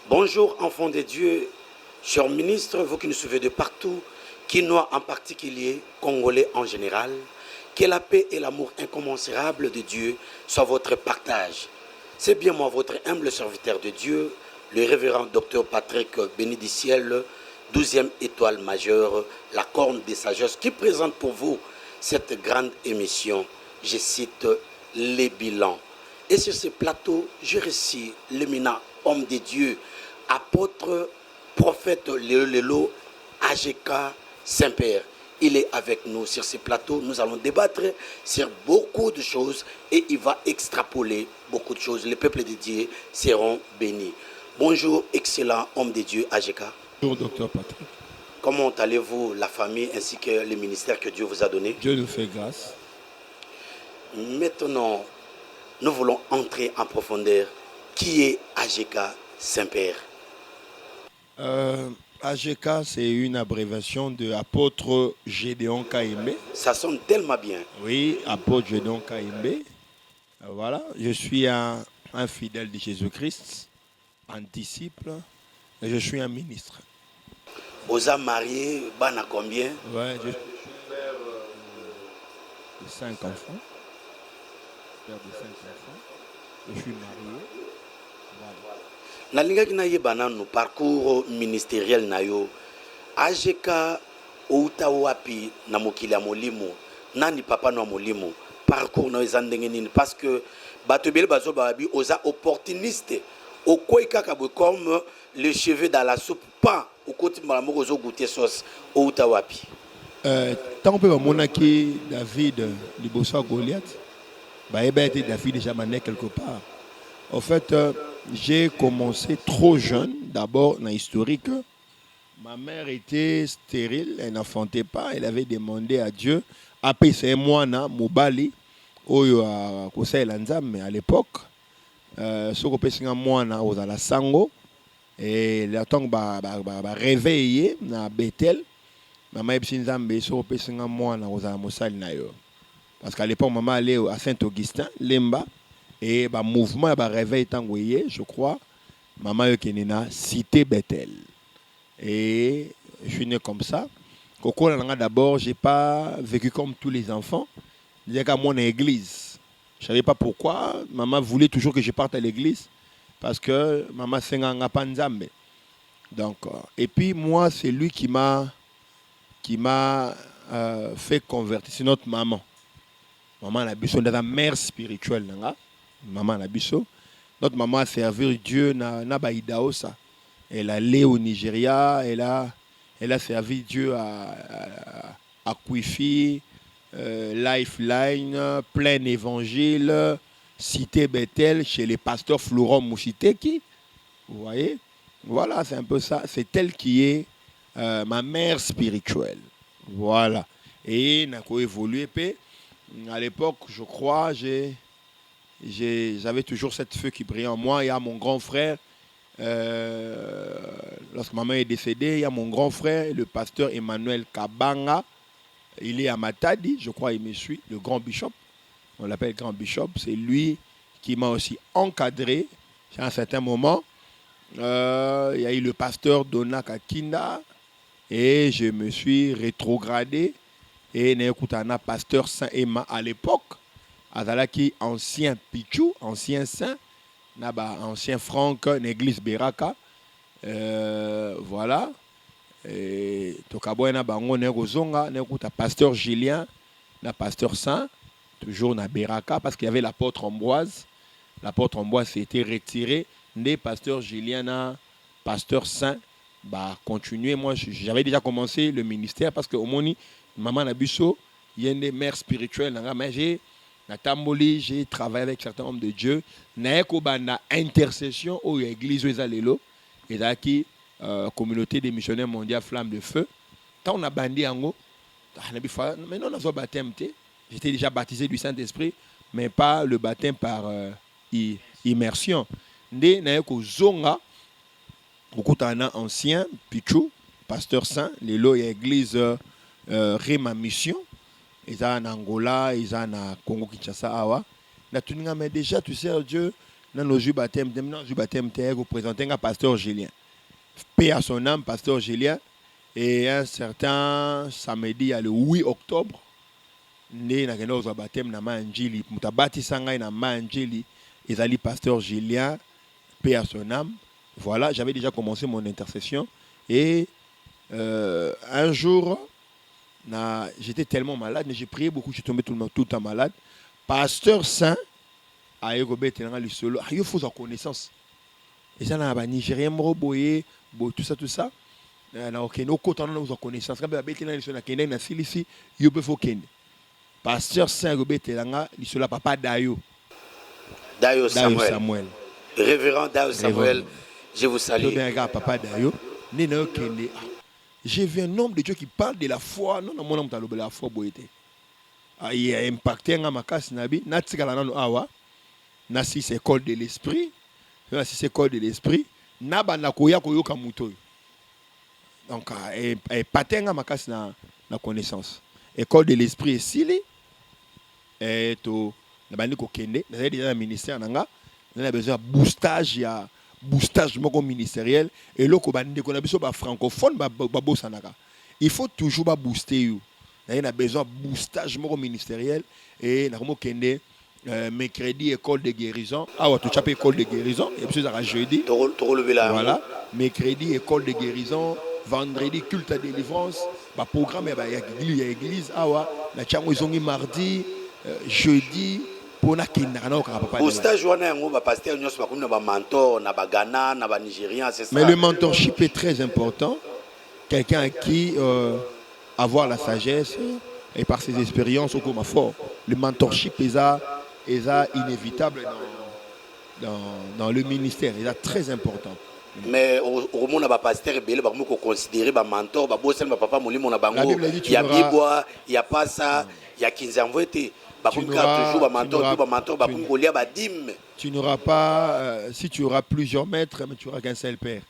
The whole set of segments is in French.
Bonjour enfants de Dieu, chers ministres, vous qui nous suivez de partout, Quinois en particulier, Congolais en général, que la paix et l'amour incommensurable de Dieu soient votre partage. C'est bien moi, votre humble serviteur de Dieu, le révérend docteur Patrick Bénédiciel, 12e étoile majeure, la corne des sagesses, qui présente pour vous cette grande émission, je cite, les bilans. Et sur ce plateau, je récite l'éminent homme de Dieu, apôtre, prophète Léo AGK Saint-Père. Il est avec nous sur ce plateau. Nous allons débattre sur beaucoup de choses et il va extrapoler beaucoup de choses. Les peuples de Dieu seront bénis. Bonjour, excellent homme de Dieu AGK. Bonjour, docteur Patrick. Comment allez-vous, la famille ainsi que le ministère que Dieu vous a donné? Dieu nous fait grâce. Maintenant, nous voulons entrer en profondeur. Qui est AGK Saint-Père? AGK, c'est une abréviation de apôtre Gédéon Kaïmbe. Ça sonne tellement bien. Oui, apôtre Gédéon Kaïmbe. Voilà, je suis un fidèle de Jésus-Christ, un disciple, et je suis un ministre. Vous avez marié, ban à combien? Ouais, je suis père de 5 enfants. Père de 5 enfants. Je suis marié. Voilà. Nalingaki na yebana no parcours ministériel na yo. AGK outa wapi na mokili ya molimo. Nani papa no molimo. Parcours na eza ndenge nini parce que bato bele bazo babi oza opportuniste. Okoy kaka comme le cheveu dans la soupe pas au côté malamu ozo goûter sauce outa wapi. Tant que monaki David liboso Goliath, été David déjà mané quelque part. En fait, j'ai commencé trop jeune, d'abord dans l'historique. Ma mère était stérile, elle n'enfantait pas, elle avait demandé à Dieu. Après, c'est moi, Mobali, Oyo a Kosa mais à l'époque, ce que c'est moi, aux la Sango, et le temps que réveillé na Bethel, maman Ebsinzambe, ce que c'est moi, aux la Moussal Nayo. Parce qu'à l'époque, maman allait à Saint-Augustin, Lemba. Et le mouvement de réveil tangoyé, je crois, maman Yokenina, cité Bethel. Et je suis né comme ça. D'abord, je n'ai pas vécu comme tous les enfants. Il y a qu'à mon église. Je ne savais pas pourquoi. Maman voulait toujours que je parte à l'église. Parce que maman s'enganga panzambe. Donc, et puis moi, c'est lui qui m'a fait convertir. C'est notre maman. Maman a besoin de la mère spirituelle. Maman Nabiso. Notre maman a servi Dieu na Baïdaosa. Elle allait au Nigeria, elle a servi Dieu à Kwifi, Lifeline, Plein Évangile, Cité Bethel, chez les pasteurs Florent Mouchiteki. Vous voyez? Voilà, c'est un peu ça. C'est elle qui est ma mère spirituelle. Voilà. Et n'a évolué. À l'époque, je crois, j'avais toujours cette feu qui brillait en moi. Il y a mon grand frère, lorsque maman est décédée, il y a mon grand frère, le pasteur Emmanuel Kabanga. Il est à Matadi, je crois, il me suit, le grand bishop. On l'appelle grand bishop. C'est lui qui m'a aussi encadré. À un certain moment, il y a eu le pasteur Dona Kakinda et je me suis rétrogradé. Et Néokoutana, pasteur Saint-Emma à l'époque. Azalaki ancien Pichou, ancien saint, ancien Franck, l'église Beraka. Voilà. Et Tokaboyna Bango Negozonga, Nekouta pasteur Julien, na pasteur Saint, toujours na Beraka, parce qu'il y avait l'apôtre Ambroise. L'apôtre Ambroise s'est été retiré. Né pasteur Julien, na pasteur Saint, continuer. Moi, j'avais déjà commencé le ministère parce que au Moni, maman Nabusso, il y a une mère spirituelle, mais j'ai travaillé avec certains hommes de Dieu. Na intercession au église Ezalelo et là qui communauté des missionnaires mondiaux Flamme de Feu. Quand on a bandé en haut, mais non, on a baptême. J'étais déjà baptisé du Saint-Esprit, mais pas le baptême par immersion. Ndé na ko zonga okutana ancien Pichou, pasteur saint, lelo ya église Rema Mission. Ils sont en Angola, ils sont en Congo Kinshasa awa. Mais déjà tu sais Dieu dans nos jours baptême, représenté un pasteur Julien. Paix à son âme, pasteur Julien. Et un certain samedi, le 8 octobre, né na kendo za baptême na manjili, mutabati sanga na manjili, ezali pasteur Julien, paix à son âme. Voilà, j'avais déjà commencé mon intercession et un jour j'étais tellement malade, mais j'ai prié beaucoup, je suis tombé tout le temps malade. Pasteur Saint a égobé le solo, il faut sa connaissance. Et ça na ba Nigérien roboyé, tout ça. Na okeno ko tana na connaissance. Quand ba betina le solo na kende na silisi, yo be faut kende. Pasteur Saint égobé telanga le solo papa Dayo. Dayo Samuel. Révérend Dayo Samuel, je vous salue. Papa Dayo, nena kende. J'ai vu un homme de Dieu qui parle de la foi. Non, mon homme de la foi. Il a impacté un makas nabi. Natikala nanu awa. Nasi c'est école de l'esprit. Nasi c'est école de l'esprit. Naba nakoya koyoka muto. Donc, impacté un makas na connaissance. École de l'esprit est sili. Et to nabani ko kende. Naza déjà dans ministère nanga. On a besoin de boostage ministériel et là qu'on a besoin de francophone il faut toujours booster on a besoin de boostage ministériel et na mercredi école de guérison tu chapé école de guérison et puis ça jeudi voilà mercredi école de guérison vendredi culte à délivrance programme ya église la chango izongi mardi jeudi. Boostage wana yango ba pasteur nyos ba comme ba mentor na ba Ghana na ba Nigérien c'est ça. Mais le mentorship est très important. Quelqu'un à qui avoir la sagesse et par ses expériences au comme fort. Le mentorship est inévitable dans le ministère, il est très important. Mais au monde ba pasteur belé ba ko considérer ba mentor ba bossel ba papa molimo na bango. Il y a Bibois, il y a pas ça, il y a 15 envoyés. Tu n'auras pas, si tu auras plusieurs maîtres, mais tu n'auras qu'un seul père.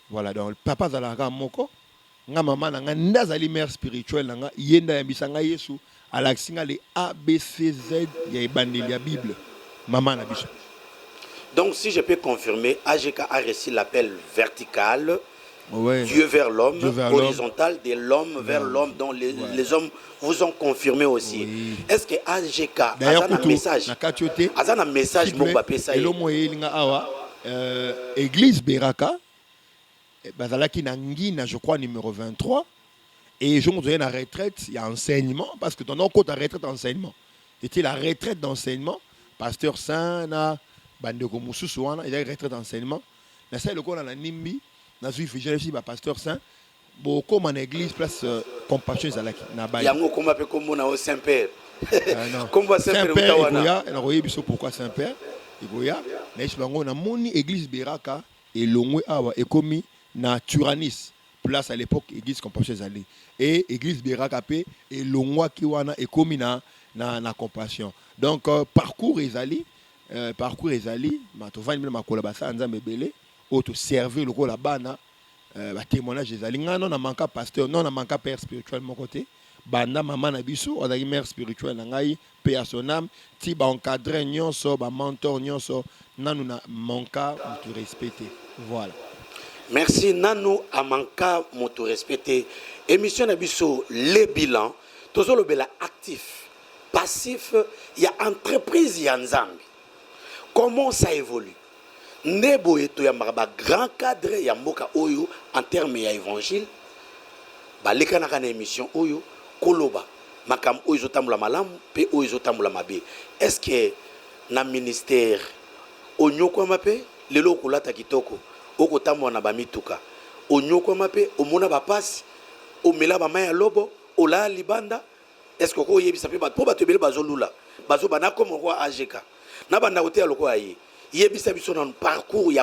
Voilà, donc papa Zalaga Moko, nga maman nga ndazali mère spirituelle nga yenda yambisanga Yesu alaksinga les A B C Z ya ibandeli ya Bible. Maman na biso. Donc si je peux confirmer, AGK a reçu l'appel vertical. Ouais. Dieu vers l'homme, horizontal de l'homme vers l'homme, dont les hommes vous ont confirmé aussi. Oui. Est-ce que AGK a un message? A un message pour papier ça? Église Beraka, bazalaki nangina, je crois numéro 23, et je me souviens la retraite, il y a enseignement parce que ton côté la retraite enseignement. C'était la retraite d'enseignement, pasteur Saint na bandeko mususu wana, il y a retraite d'enseignement. Na ça le ko na nimbi. Je suis pasteur Saint. Beaucoup en église place compassion zalaki na baye. Yango comme appelle comme on a Saint-Père. Non. Comme Saint-Père Igoya, on a voyé pourquoi Saint-Père Igoya, mais je pense na moni église Beraka et longwe awa ekomi na Turanis place à l'époque église compassion zali et église Beraka pe et longwa ki wana ekomi na compassion. Donc parcours ezali ma to vani ma kolabasa nzambe belé auto servir le rôle là-bas témoignage des alliés non na manka pasteur non na manka père spirituel mon côté banda maman na biso on a mère spirituelle na ngai paix à son âme ti ba encadrer nyonso ba mentor nyonso nanu na manka mutu respecté voilà. Merci nanu a manka mutu respecté émission na biso les bilans tozo le bela actif passif il y a entreprise ya nzambi comment ça évolue. Nebo eto ya maraba grand cadre ya mboka oyo en termes ya évangile ba leka na kana émission oyo koloba makam oyo zotamula malamu pe oyo zotamula mabe est-ce que na ministère onyoko mape lelo kolata kitoko okotamwa na ba mituka onyoko mape omona ba passe omela ba maya lobo ola libanda est-ce que ko yebisa pe ba po ba tebele bazolula bazo bana comme roi AGK na banda kote aloko ayi. Parcours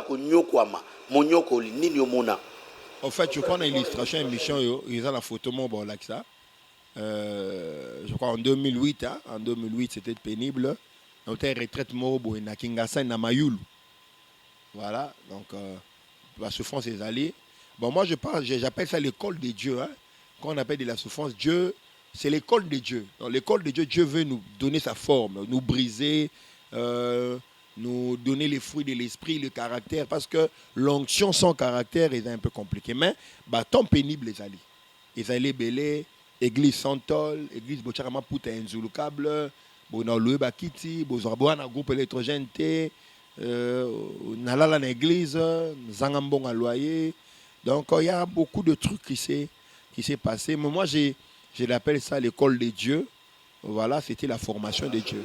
en fait, je crois dans l'illustration émission, ils ont la photo mon bon là que ça. Je crois en 2008, en 2008 c'était pénible. On était retraite moro na Kinshasa na Mayulu. Voilà, donc la souffrance est allée. Bon moi j'appelle ça l'école de Dieu Quand on appelle de la souffrance, Dieu, c'est l'école de Dieu. Dans l'école de Dieu, Dieu veut nous donner sa forme, nous briser nous donner les fruits de l'esprit, le caractère, parce que l'onction sans caractère est un peu compliqué. Mais, temps pénible, les alliés. Les alliés belé, église Santol, église Bocharama Pouta Nzulukable, Bona Loué Bakiti, Bozarboana groupe électrogène T, Nalala l'église, Zangambong à loyer. Donc, il y a beaucoup de trucs qui s'est passé. Mais moi, je l'appelle ça l'école des dieux. Voilà, c'était la formation des dieux.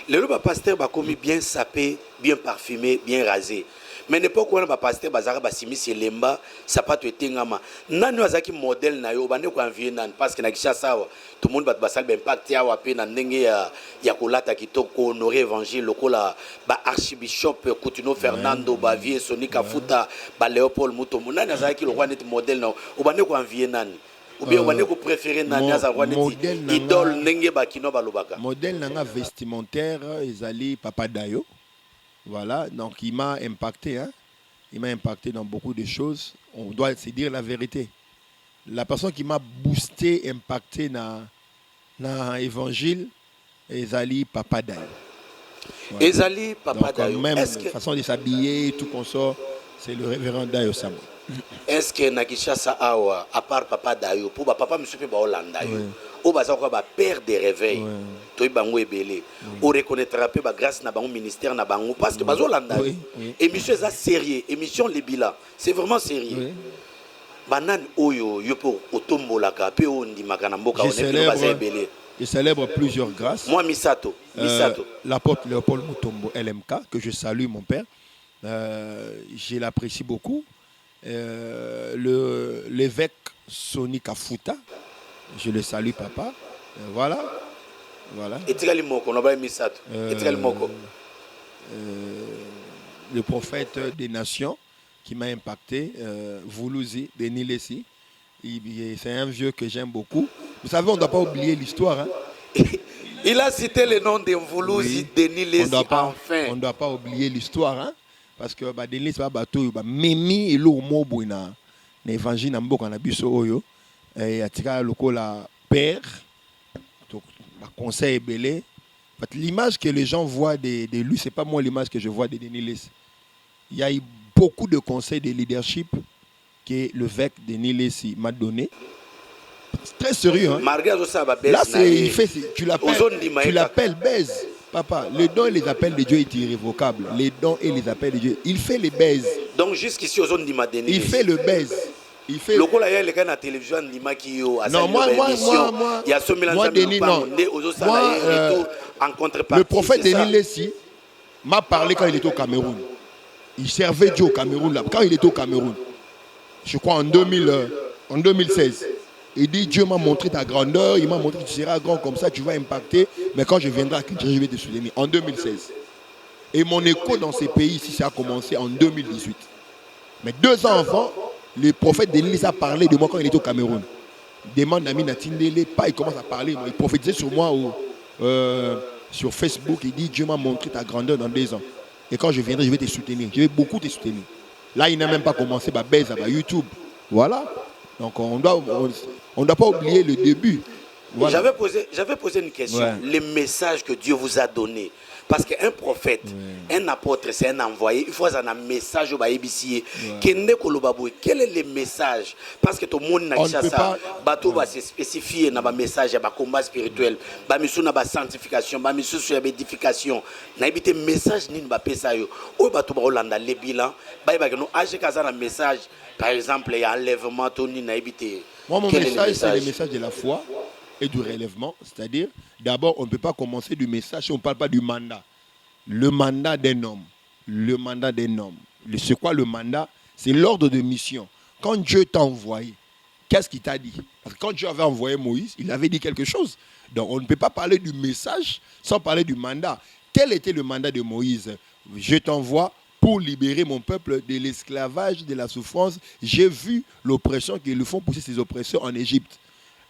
Le pasteur va commis bien sapé, bien parfumé, bien rasé. Mais n'importe quoi, le pasteur bazara basimi c'est lemba, ça pas te tingama. Nani wazaki modèle na yo bande ko envier nan parce que na kishasa tout le monde va basal impact ya wape na ndenge ya kolata kitoko honorer évangile lokola ba archbishop Coutinho Fernando ba vie Sonika Futa ba Léopold Mutombo. Nani wazaki le roi net modèle na bande ko envier nani. Ou bien on est préféré nani za roi net idole ndenge ba kino ba lobaka. Modèle nanga vestimentaire ezali Papa Dayo. Voilà, donc il m'a impacté, hein? Il m'a impacté dans beaucoup de choses. On doit se dire la vérité. La personne qui m'a boosté, impacté dans l'évangile, Ezali Papa Dayo. Voilà. Ezali Papa Dayo. Même la façon de s'habiller, tout qu'on sort, c'est le révérend Dayo Samo. Est-ce que Nakishasa Awa, à part Papa Dayo, pour Papa Monsieur Peba Hollanda, au bazar quoi père des réveils, toi bango ebélé, on reconnaîtra pas grâce na bango ministère na bango parce que bazo Hollanda. Émission ça sérieux, émission les bilans, c'est vraiment sérieux. Banan oyo yo pour otombo la ka pe on di makana mboka on est bazar ebélé. Je célèbre plusieurs grâces. Moi Misato, l'apôtre Léopold Mutombo LMK que je salue mon père. Je l'apprécie beaucoup. L'évêque Sonika Futa, je le salue papa. Voilà. Et le prophète des nations qui m'a impacté, Voulouzi, Denis Lessi. C'est un vieux que j'aime beaucoup. Vous savez, on ne doit pas oublier l'histoire. Hein? Il a cité le nom de Voulouzi, Denis Lessi. On ne doit pas oublier l'histoire. Hein? Parce que Denis va bateau memi et l'eau mobo na évangile na mboka na biso oyo et atika lokola père donc conseil belé. L'image que les gens voient de lui, c'est pas moi l'image que je vois de Denis Lessi. Il y a eu beaucoup de conseils de leadership que l'évêque Denis Lessi m'a donné. C'est très sérieux. Hein? Là, tu l'appelles baise. Papa, les dons et les appels de Dieu est irrévocable. Les dons et les appels de Dieu, il fait les baises. Donc jusqu'ici, il fait le baise. Il fait. Le la télévision non, moi, Denis, non. Le prophète Denis Lessi m'a parlé quand il était au Cameroun. Il servait Dieu au Cameroun là. Quand il était au Cameroun, je crois en 2016. Il dit, Dieu m'a montré ta grandeur, il m'a montré que tu seras grand comme ça, tu vas impacter, mais quand je viendrai à Kinshasa, je vais te soutenir. En 2016. Et mon écho dans ces pays ici, ça a commencé en 2018. Mais 2 ans avant, le prophète Denis a parlé de moi quand il était au Cameroun. Il demande à Mina Tindele, il commence à parler, il prophétisait sur moi sur Facebook, il dit, Dieu m'a montré ta grandeur dans 2 ans. Et quand je viendrai, je vais te soutenir, je vais beaucoup te soutenir. Là, il n'a même pas commencé à baiser à YouTube. Voilà. Donc on ne doit pas oublier le début. Voilà. J'avais posé une question. Ouais. Les messages que Dieu vous a donnés. Parce qu'un prophète, un apôtre, c'est un envoyé. Il faut un message au Baïbissier. Quel est le message? Parce que tout le monde n'a pas ça. Bateau va se spécifier dans le message, dans le combat spirituel, dans la sanctification, dans l'édification. Dans le message, nous avons fait ça. Au bateau, on a les bilans. Un message, par exemple, il y a enlèvement. Moi, mon message, c'est le message de la foi et du relèvement. C'est-à-dire, d'abord, on ne peut pas commencer du message si on ne parle pas du mandat. Le mandat d'un homme. Le mandat d'un homme. C'est quoi le mandat? C'est l'ordre de mission. Quand Dieu t'a envoyé, qu'est-ce qu'il t'a dit? Parce que quand Dieu avait envoyé Moïse, il avait dit quelque chose. Donc, on ne peut pas parler du message sans parler du mandat. Quel était le mandat de Moïse? Je t'envoie pour libérer mon peuple de l'esclavage, de la souffrance. J'ai vu l'oppression qu'ils font pousser ces oppresseurs en Égypte.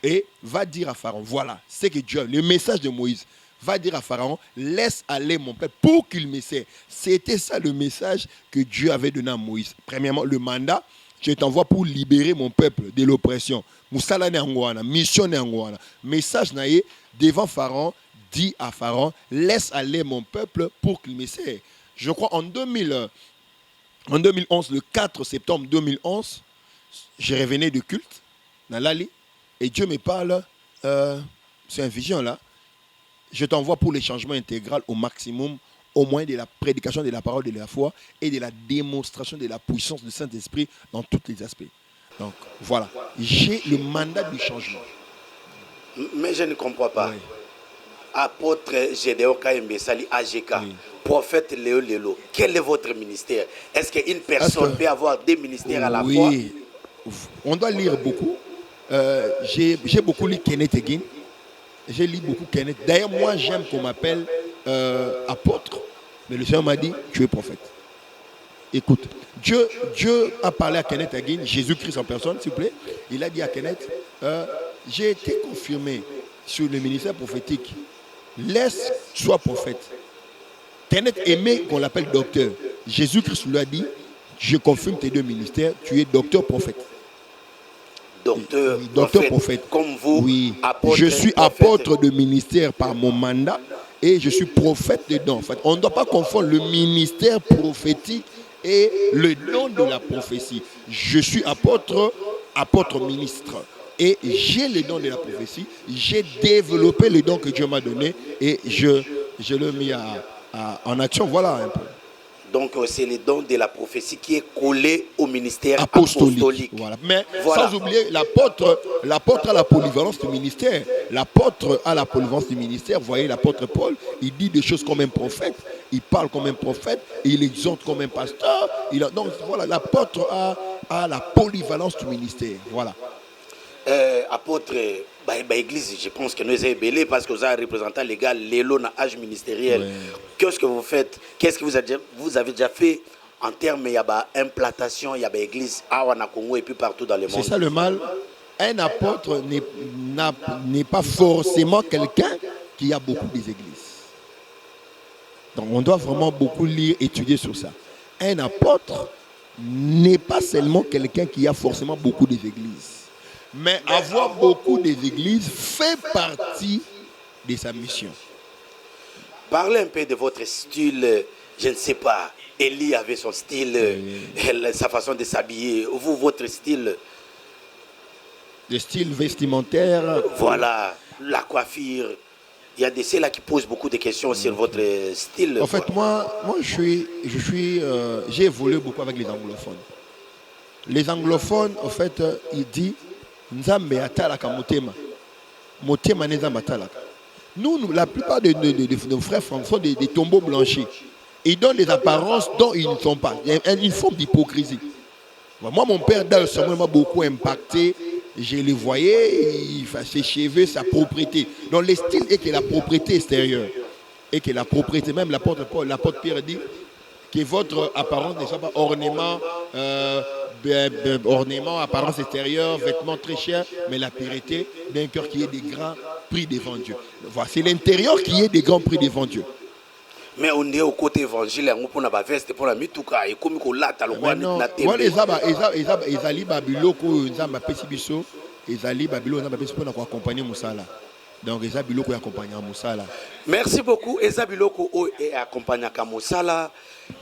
Et va dire à Pharaon, voilà, c'est que Dieu, le message de Moïse, va dire à Pharaon, laisse aller mon peuple pour qu'il me serve. C'était ça le message que Dieu avait donné à Moïse. Premièrement, le mandat, je t'envoie pour libérer mon peuple de l'oppression. Moussala ne angwana, mission ne angwana. Message naïe devant Pharaon, dit à Pharaon, laisse aller mon peuple pour qu'il me serve. Je crois en 2011, le 4 septembre 2011, je revenais de culte dans l'allée et Dieu me parle, c'est une vision là, je t'envoie pour les changements intégral au maximum, au moyen de la prédication de la parole de la foi et de la démonstration de la puissance du Saint-Esprit dans tous les aspects. Donc voilà, j'ai le mandat du changement. Mais je ne comprends pas. Oui. Apôtre Gédéon Kayembe Sali AGK, Oui. prophète Léo Lélo, quel est votre ministère? Est-ce qu'une personne peut avoir deux ministères à la fois? Oui, on doit lire beaucoup. J'ai beaucoup lu Kenneth Hagin. J'ai lu beaucoup Kenneth. D'ailleurs, moi, j'aime qu'on m'appelle apôtre. Mais le Seigneur m'a dit, tu es prophète. Écoute, Dieu a parlé à Kenneth Hagin, Jésus-Christ en personne, s'il vous plaît. Il a dit à Kenneth, j'ai été confirmé sur le ministère prophétique. Laisse, sois prophète. Kenneth aimait qu'on l'appelle docteur. Jésus-Christ lui a dit, je confirme tes deux ministères, tu es docteur prophète. Docteur, Docteur prophète. Comme vous, oui. apôtre, je suis prophète. apôtre de ministère par mon mandat et je suis prophète dedans. En fait, on ne doit pas confondre le ministère prophétique et le don de la prophétie. Je suis apôtre ministre. Et j'ai le don de la prophétie. J'ai développé le don que Dieu m'a donné et je l'ai mis en action. Voilà un peu. Donc c'est le don de la prophétie qui est collé au ministère Apostolique. apostolique. Voilà. Mais Voilà. sans oublier l'apôtre a la polyvalence du ministère. L'apôtre a la polyvalence du ministère. Vous voyez, l'apôtre Paul, il dit des choses comme un prophète, il parle comme un prophète, il exhorte comme un pasteur. Donc voilà, l'apôtre a la polyvalence du ministère. Voilà. Apôtre, église, je pense que nous sommes belés parce que vous êtes représentant légal, l'élo dans l'âge ministériel. Ouais. Qu'est-ce que vous faites? Qu'est-ce que vous avez déjà fait en termes d'implantation, il y a l'église à Congo et puis partout dans le monde? C'est ça le mal. Un apôtre n'est pas forcément quelqu'un qui a beaucoup des églises. Donc on doit vraiment beaucoup lire, étudier sur ça. Un apôtre n'est pas seulement quelqu'un qui a forcément beaucoup des églises. Mais avoir beaucoup des églises fait partie de sa mission. Parlez un peu de votre style, je ne sais pas. Élie avait son style, sa façon de s'habiller. Vous, votre style? Le style vestimentaire. Voilà, la coiffure. Il y a des ceux-là qui posent beaucoup de questions sur votre style. En fait, moi j'ai évolué beaucoup avec les anglophones. Les anglophones, en fait, ils disent Nzambe atalaka motema. Motema nzambe atalaka. Nous, la plupart de nos frères français sont des tombeaux blanchis. Ils donnent des apparences dont ils ne sont pas. Il y a une forme d'hypocrisie. Moi, mon père, dans le sermon, m'a beaucoup impacté. Je le voyais, ses cheveux, sa propriété. Donc, le style est que la propriété extérieure. Et que la propriété, même l'apôtre Paul, l'apôtre Pierre dit que votre apparence ne soit pas ornement, apparence extérieure, vêtements très chers, mais la pureté d'un cœur qui est des grands prix devant Dieu. Voilà, c'est l'intérieur qui est des grands prix devant Dieu. Mais on est au côté évangile, on peut pas veste pour la mituka et comme qu'on l'a talon na tembe. Wale ezali babiloko nzamba pesi biso, ezali babiloko nzamba pesi pona ko accompagner musala. Donc eza biloko ya accompagner musala. Merci beaucoup Eza biloko et accompagner Kamosala.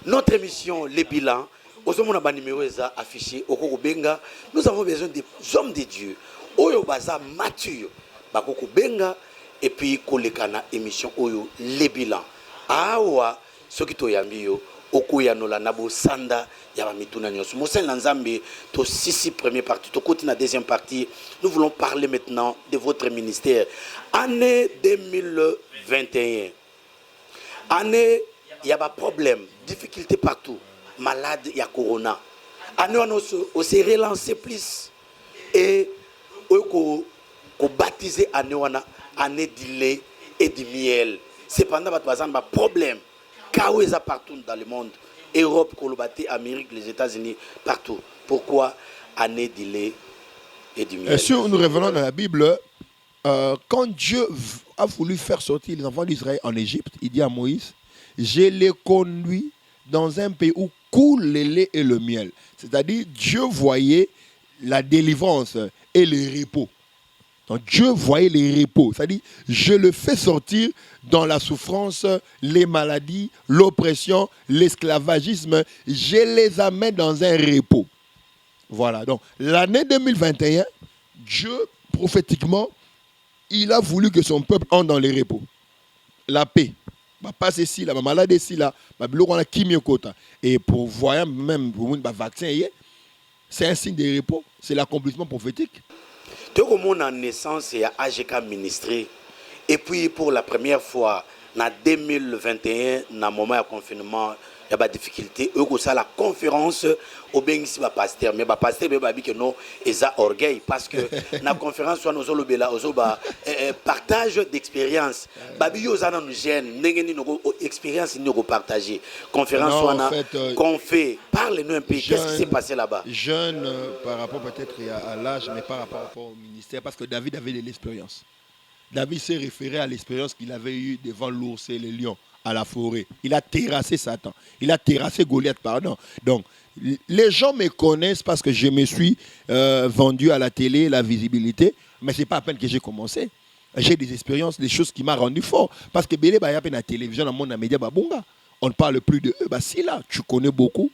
Notre émission Les Bilans, ozomona ba numéro eza affiché okoko benga. Nous avons besoin des hommes de Dieu. Oyo baza mature, bakoko benga et puis kolekana émission oyo Les Bilans. Awa soki toyambi yo okoyanola na bosanda ya bamituna nyonso mosel na nzambe to sisi première partie to koti na deuxième partie. Nous voulons parler maintenant de votre ministère. Année 2021, année il y a pas problème, difficulté partout, malade il y a corona. Année on s'est relancé plus et ko baptiser année du lait et du miel. Cependant, il y a un problème. Chaos est partout dans le monde. Europe, Colobate, Amérique, les États-Unis, partout. Pourquoi année du lait et du miel? Si nous revenons dans la Bible, quand Dieu a voulu faire sortir les enfants d'Israël en Égypte, il dit à Moïse, je les conduis dans un pays où coule le lait et le miel. C'est-à-dire, Dieu voyait la délivrance et le repos. Donc Dieu voyait les repos. C'est-à-dire, je le fais sortir dans la souffrance, les maladies, l'oppression, l'esclavagisme. Je les amène dans un repos. Voilà. Donc l'année 2021, Dieu, prophétiquement, il a voulu que son peuple entre dans les repos. La paix. Pas ceci, la maladie ici, là. Et pour voir même pour un vaccin, c'est un signe de repos. C'est l'accomplissement prophétique. Tu as comme en naissance et à AGK ministré. Et puis pour la première fois, en 2021, dans le moment de confinement, il y a des difficultés. Eux, ça la conférence, au bien ici, le pasteur. Mais le pasteur, il dit que non, il y a orgueil. Parce que dans la conférence, nous avons partage d'expérience. Babi, nous avons une expérience, nous avons partagé. Conférence, qu'on fait. Parle-nous un peu. Qu'est-ce qui s'est passé là-bas? Jeune par rapport peut-être à l'âge, mais pas par rapport au ministère. Parce que David avait de l'expérience. David s'est référé à l'expérience qu'il avait eue devant l'ours et les lions à la forêt. Il a terrassé Satan. Il a terrassé Goliath, pardon. Donc, les gens me connaissent parce que je me suis vendu à la télé, la visibilité. Mais ce n'est pas à peine que j'ai commencé. J'ai des expériences, des choses qui m'ont rendu fort. Parce que Bélé, il y a la télévision, dans le monde, dans les médias, on ne parle plus de eux. Si là, tu connais beaucoup.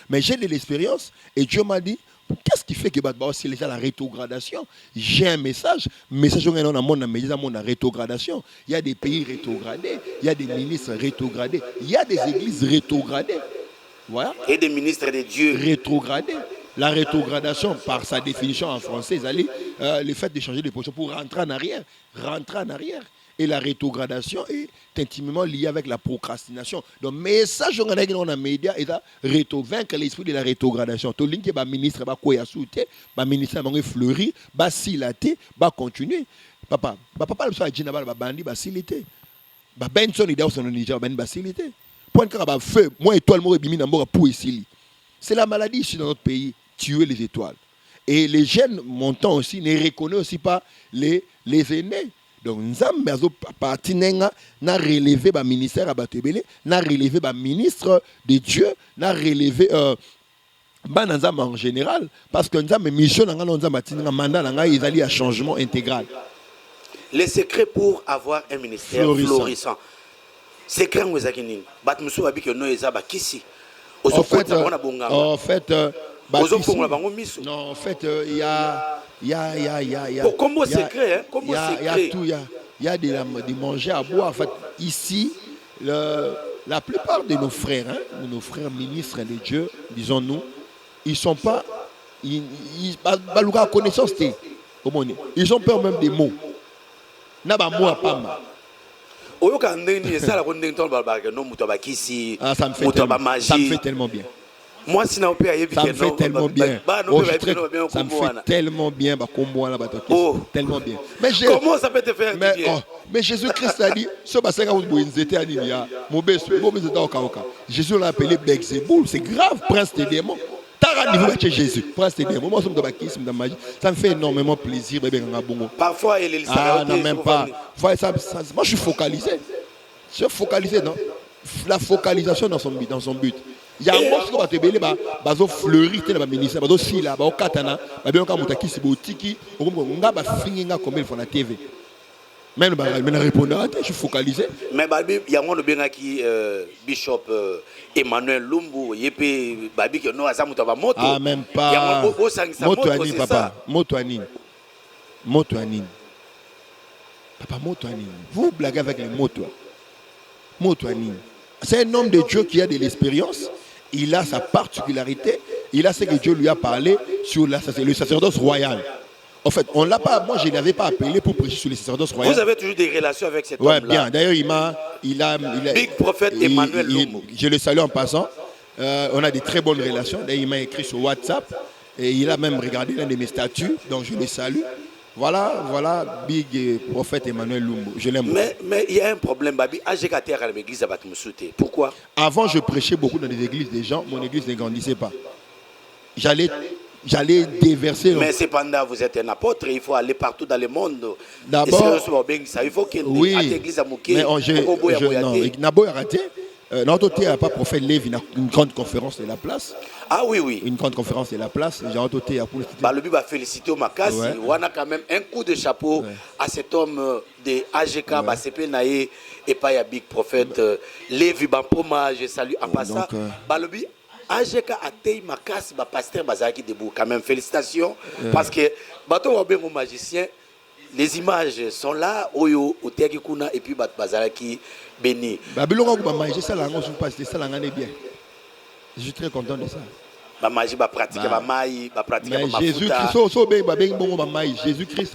Mais j'ai de l'expérience. Et Dieu m'a dit, qu'est-ce qui fait que c'est la rétrogradation? J'ai un message dans le monde, dans la rétrogradation. Il y a des pays rétrogradés, il y a des ministres rétrogradés, il y a des églises rétrogradées. Voilà. Et des ministres de Dieu rétrogradés. La rétrogradation, par sa définition en français, le fait de changer de position pour rentrer en arrière. Et la rétrogradation est intimement liée avec la procrastination. Donc, message dans les médias est vaincre l'esprit de la rétrogradation. Tout le monde qui est ministre, le ministre va fleurir, va silater, va continuer. Papa, le dit que bandi va silater. Benson il son Niger va silater. Point que va feu, moi étoile moi bimi na mboka pour ici. C'est la maladie ici dans notre pays, tuer les étoiles. Et les jeunes montants aussi ne reconnaissent aussi pas les aînés. Donc, nous avons parti na relevé le ministère à Batebele, na relevé le ministre de Dieu, na relevé en général, parce que nous avons mission, nous avons mandat, nous avons un changement intégral. Les secrets pour avoir un ministère florissant. Secret où est-ce qu'il il y a comment secret, il y a de manger à boire. En fait, ici, la plupart de nos frères, ministres de Dieu, disons-nous, ils ne sont pas. Ils ont connaissance. Ils ont peur même des mots. N'a pas mot à pas mal. Ça me fait tellement bien. Moi, si on peut ça me fait tellement bien. Ça me fait tellement bien. Tellement bien. Comment ça peut te faire bien? Mais Jésus-Christ a dit, Jésus l'a appelé Belzéboul. C'est grave, prince des démons. Jésus, prince des démons. Ça me fait énormément plaisir. Parfois, il non, même pas. Moi, je suis focalisé. Je suis focalisé, non? La focalisation dans son but. Il y a un mot qui va fleurir le ministère, il y a un katana, il y a un qui botiki, il y a un comme il faut la TV. Mais je suis focalisé. Mais il y a un qui Bishop Emmanuel Lumbu, il y a un moto. Ah, même pas. Motoanine, papa. Motoanine. Papa, Motoanine. Vous blaguez avec les motos. Motoanine. C'est un homme de Dieu qui a de l'expérience. Il a sa particularité. Il a ce que Dieu lui a parlé sur le sacerdoce royal. En fait, on l'a pas. Moi, je ne l'avais pas appelé pour prêcher sur le sacerdoce royal. Vous avez toujours des relations avec cet homme-là? Oui, bien. D'ailleurs, il a Big prophète Emmanuel Lumbu. Je le salue en passant. On a des très bonnes relations. D'ailleurs, il m'a écrit sur WhatsApp. Et il a même regardé l'un de mes statuts. Donc, je le salue. Voilà, Big prophète Emmanuel Lumbu. Je l'aime. Mais il y a un problème, Babi. AGKT à l'église va me souhaiter. Pourquoi? Avant, je prêchais beaucoup dans des églises des gens. Mon église ne grandissait pas. J'allais déverser. Mais cependant, vous êtes un apôtre. Il faut aller partout dans le monde. D'abord, il faut qu'il y ait oui, une église à Mouké. mais Nabo a raté. notre côté, il n'y a pas prophète Lévi, une grande conférence de la place. Ah oui, oui. Une grande conférence de la place. J'ai entendu pour le Bah, le but va féliciter au Makassi. Ouais. On a quand même un coup de chapeau à cet homme de AGK, bah, CP Naé, et pas ya Big Prophète Lévi Bampoma. Je salue en passant. Bah, le but AGK a Tei Makassi, bah, pasteur Bazaki debout. Quand même, félicitations. Parce que, bateau Robin au magicien, les images sont là, Oyo, Oteaki Kuna, et puis Bazaki Béni. Babylon, je sais la range, je sais la bien. Je suis très content de ça. Magie va pratiquer ma maille, va pratiquer ma Jésus-Christ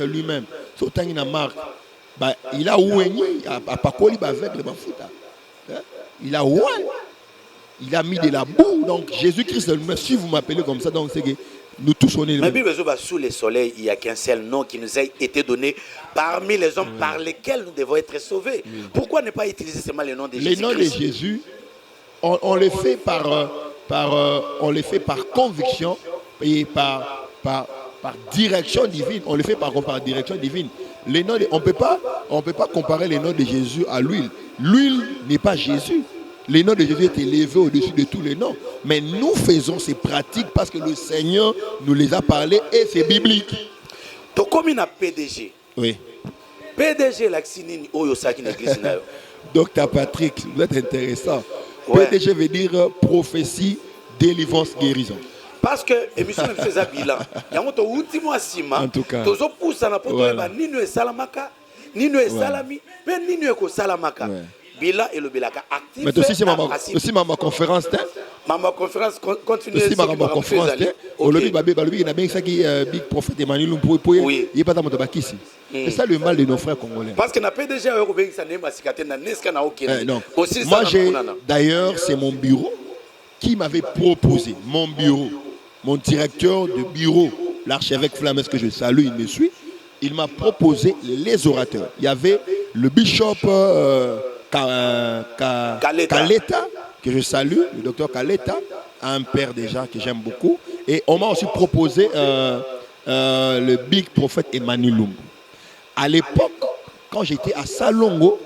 lui-même, il a ouéni, avec le mafuta. Il a oué, il a mis de la boue. Donc Jésus-Christ lui-même, si vous m'appelez comme ça, donc c'est que nous tous on est. Mais Bible sous le soleil, il n'y a qu'un seul nom qui nous a été donné parmi les hommes par lesquels nous devons être sauvés. Pourquoi ne pas utiliser seulement le nom de Jésus? Les noms de Jésus, on les fait on les fait par conviction et par direction divine. On les fait par direction divine. Les noms on peut pas comparer les noms de Jésus à l'huile. L'huile n'est pas Jésus. Les noms de Jésus est élevé au-dessus de tous les noms. Mais nous faisons ces pratiques parce que le Seigneur nous les a parlé et c'est biblique. Donc comme il a PDG. Oui. PDG l'axinine oyo saki na église na yo. Docteur Patrick, vous êtes intéressant. Ouais. PDG veut dire prophétie, délivrance, guérison. Parce que émission me faisait bilan. Yango to ultimo asima. En tout cas. Tozo poussa na poto ba nino esalamaka, nino esalami, pe nino eko salamaka. Bilan et le bilaka actif. Mais aussi ma conférence ma conférence continue aussi ma conférence au lobby il y a bien ça qui Big Prophet Emmanuel pour il pas dans mon bakisi. C'est ça le mal de nos frères congolais. Parce que n'a pas déjà eu ça nema sikate na neska na okene. Aussi moi j'ai d'ailleurs c'est mon bureau qui m'avait proposé mon directeur de bureau, l'archevêque Flammes que je salue, il me suit, il m'a proposé les orateurs. Il y avait le bishop Kaleta, que je salue, le docteur Kaleta, un père déjà que j'aime beaucoup. Et on m'a aussi proposé le Big Prophet Emmanuel Lumbu. À l'époque, quand j'étais à Salongo,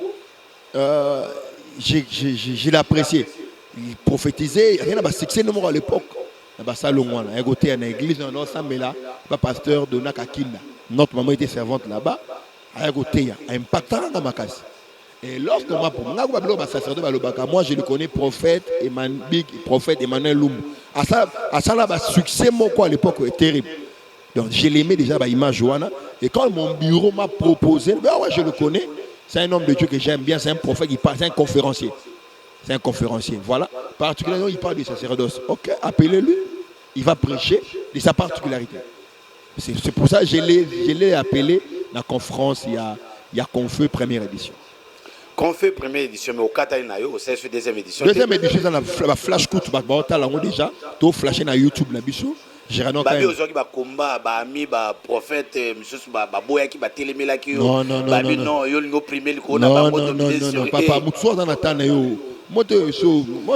je l'appréciais. Il prophétisait, il y avait un succès à l'époque. Salongo, il y a une église, un pasteur de Nakakinda. Notre maman était servante là-bas. Il y a un impactant dans ma case. Et lorsque moi je le connais prophète Emmanuel Lumbu. À ça là succès à l'époque est terrible. Donc je l'aimais déjà image Johanna et quand mon bureau m'a proposé je le connais, c'est un homme de Dieu que j'aime bien, c'est un prophète qui parle, c'est un conférencier. C'est un conférencier. Voilà, particulièrement il parle du sacerdoce. OK, appelez-le, il va prêcher de sa particularité. C'est pour ça que je l'ai appelé la conférence il y a Confeu première édition. Qu'on fait première édition, mais au Katanayo, au CSU deuxième édition. Deuxième édition, on a la flash court, déjà, tu as flashé sur YouTube, la biso. J'ai rien entendu. Aujourd'hui, combat, ami, prophète, monsieur, boya qui va téléméla qui non, yo lingo primer ko na ba moto non, papa, mutso dans atana yo. Moi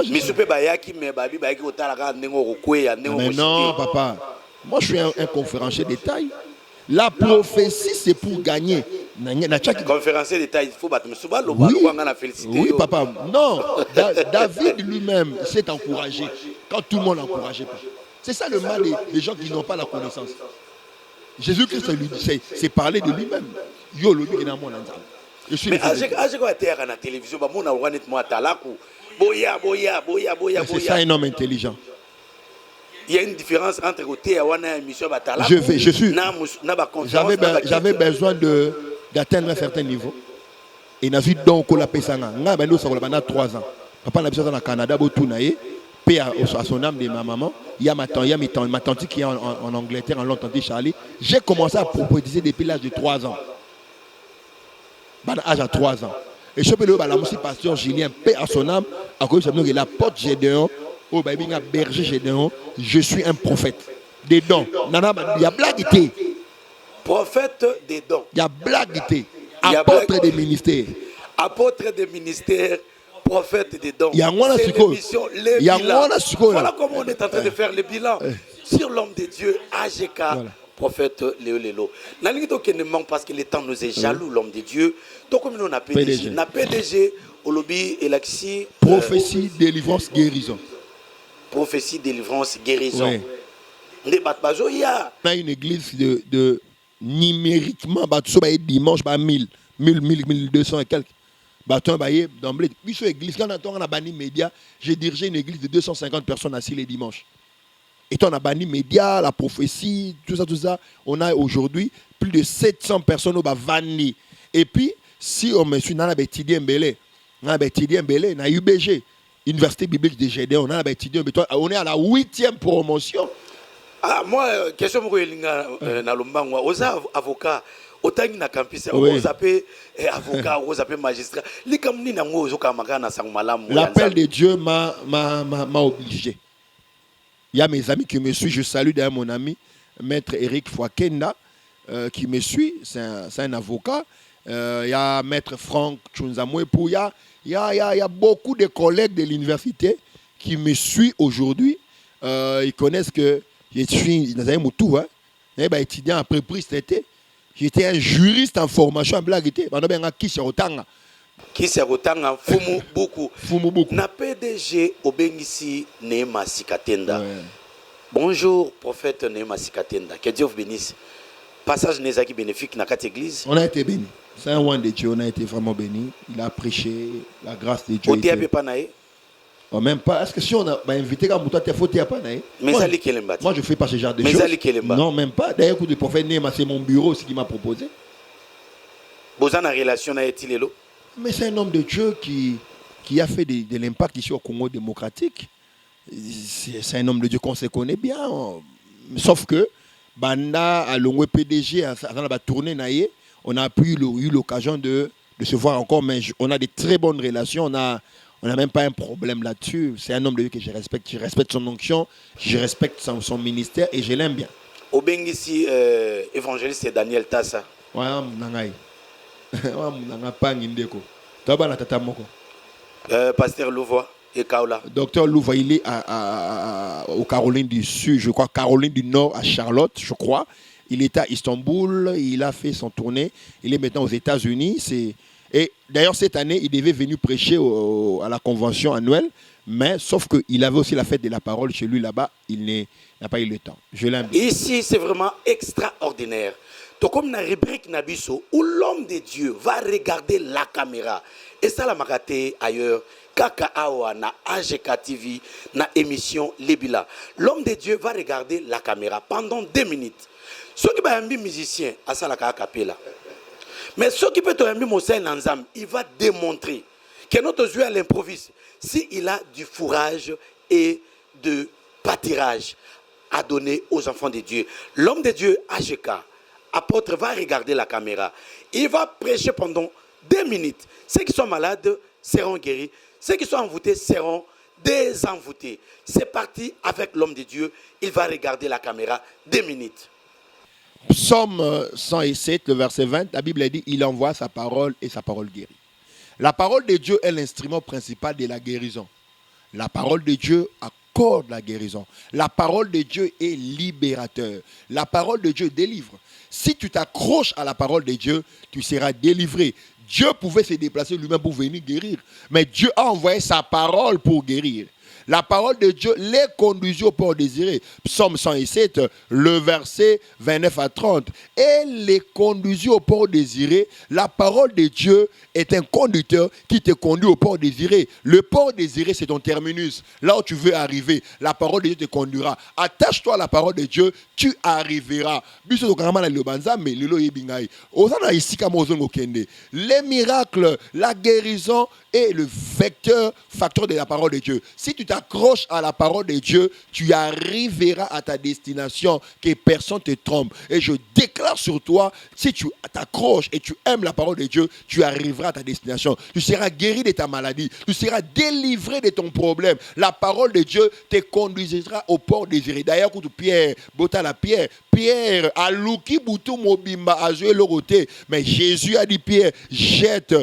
monsieur pe bayaki mais babi bayaki otala ka ndengo kokweya ndengo ko. Non, papa. Moi, je suis un conférencier de taille. La prophétie, c'est pour gagner. Conférencier d'État, il faut battre. Oui, papa. Non, David lui-même s'est encouragé quand tout le monde n'encourageait pas. C'est ça le mal des gens qui n'ont pas la connaissance. Jésus-Christ c'est parler de lui-même. Yo, le but est dans mon endroit. Mais à la télévision, c'est ça un homme intelligent. Il y a une différence entre côté et une émission Batala. Je suis. J'avais besoin d'atteindre un certain niveau. Et n'a vu donc la pesanga. Nga bendo ça pendant 3 ans. Papa n'a besoin au Canada botunaye. Paix à son âme de ma maman. Il y a ma tante qui est en Angleterre, en Londres, Charlie. J'ai commencé à prophétiser depuis l'âge de 3 ans. Âge à 3 ans. Et je peux le dire, la pasteur Julien, paix à son âme, à cause de la porte Gédéon. Oh, berger Gédéon, je suis un prophète. Des dons. Il y a blaguité. Prophète des dons. Il y a blaguité. Apôtre des ministères. Apôtre des ministères, prophète des dons. Il y a l'émission, les bilans. Voilà comment on est en train de faire le bilan sur l'homme de Dieu, AGK. Voilà. Prophète Léo Lélo. Parce que le temps nous est jaloux, l'homme de Dieu. Donc, comme nous, on a PDG. On a PDG, Olobi et Laxi. Prophétie, délivrance, guérison. Prophétie, délivrance, guérison. Oui. On a une église de numériquement, dimanche, 1000, 1200 et quelques. D'emblée, puis sur l'église, quand on a banni média, j'ai dirigé une église de 250 personnes assises les dimanches. Et on a banni média, la prophétie, tout ça. On a aujourd'hui plus de 700 personnes au banni. Et puis, si on me suit dans la Bétidien Mbélé, dans la UBG, Université biblique de Gédéon, on est à la 8e promotion. Ah, moi, question pour na Lombango, aux avocats, autant na campus, Oui. aux appels avocats, aux appels magistrats. Les kamni na ngo zo kamaka na sangmalam. L'appel de Dieu m'a obligé. Il y a mes amis qui me suivent. Je salue d'ailleurs mon ami, maître Eric Fouakenda, qui me suit. C'est un avocat. Il y a maître Franck Tchunzamouepou. Il y a beaucoup de collègues de l'université qui me suivent aujourd'hui. Ils connaissent que je suis dans un moutou. Étudiant après prix cet été. J'étais un juriste en formation en blague. Qui s'est retanga fumu beaucoup. Fumu beaucoup. Na PDG Obengisi Neema Sikatenda. Ouais. Bonjour, prophète Neema Sikatenda. Que Dieu vous bénisse. Passage Nezaki bénéfique dans cette église. On a été bénis. C'est un roi de Dieu, on a été vraiment bénis. Il a prêché, la grâce de Dieu. Au théâtre Panaï. Oh, même pas. Est-ce que si on a invité comme toi, tu as fauté à Panaï? Mais ça li Kelembati. Moi, je ne fais pas ce genre de Mais choses. ça li Kelemba. Non, même pas. D'ailleurs, le prophète Néma, c'est mon bureau, ce qu'il m'a proposé. Vous avez une relation avec Tilelo? Mais c'est un homme de Dieu qui a fait de l'impact ici au Congo démocratique. C'est un homme de Dieu qu'on se connaît bien. Sauf que, Banda, à l'ongwe PDG, à la tournée, on a eu l'occasion de se voir encore, mais on a de très bonnes relations. On n'a même pas un problème là-dessus. C'est un homme de Dieu que je respecte. Je respecte son onction, je respecte son ministère et je l'aime bien. Au Bengisi, évangéliste, c'est Daniel Tassa. Ouais, Pasteur Louvois et Kaola. Docteur Louvois, il est au Caroline du Sud, je crois, Caroline du Nord, à Charlotte, je crois. Il est à Istanbul, il a fait son tournée. Il est maintenant aux États-Unis. Et d'ailleurs, cette année, il devait venir prêcher à la convention annuelle. Mais sauf qu'il avait aussi la fête de la parole chez lui là-bas. Il n'a pas eu le temps. Je l'aime bien. Ici, c'est vraiment extraordinaire. Donc, comme dans la rubrique Nabiso, où l'homme de Dieu va regarder la caméra. Et ça, la magate ailleurs. Kaka Awa na AGK TV, na émission Lebila. L'homme de Dieu va regarder la caméra pendant 2 minutes. Ceux qui sont un musicien, à ça la capella. Mais ceux qui peuvent être un musicien, il va démontrer que notre Dieu à l'improvise, s'il a du fourrage et de pâturage à donner aux enfants de Dieu. L'homme de Dieu, AGK, apôtre, va regarder la caméra. Il va prêcher pendant 2 minutes. Ceux qui sont malades seront guéris. Ceux qui sont envoûtés seront désenvoûtés. C'est parti avec l'homme de Dieu. Il va regarder la caméra 2 minutes. Psaume 107, le verset 20, la Bible dit, il envoie sa parole et sa parole guérit. La parole de Dieu est l'instrument principal de la guérison. La parole de Dieu accorde la guérison. La parole de Dieu est libérateur. La parole de Dieu délivre. Si tu t'accroches à la parole de Dieu, tu seras délivré. Dieu pouvait se déplacer lui-même pour venir guérir. Mais Dieu a envoyé sa parole pour guérir. La parole de Dieu les conduisit au port désiré. Psaume 107, le verset 29 à 30. Et les conduisit au port désiré. La parole de Dieu est un conducteur qui te conduit au port désiré. Le port désiré, c'est ton terminus. Là où tu veux arriver, la parole de Dieu te conduira. Attache-toi à la parole de Dieu, tu arriveras. Les miracles, la guérison est le facteur de la parole de Dieu. Si tu t'accroches à la parole de Dieu, tu arriveras à ta destination, que personne ne te trompe. Et je déclare sur toi, si tu t'accroches et tu aimes la parole de Dieu, tu arriveras à ta destination. Tu seras guéri de ta maladie. Tu seras délivré de ton problème. La parole de Dieu te conduira au port désiré. D'ailleurs, quand Pierre, bota la Pierre, alouki boutou mobimba a joué le côté. Mais Jésus a dit, Pierre, jette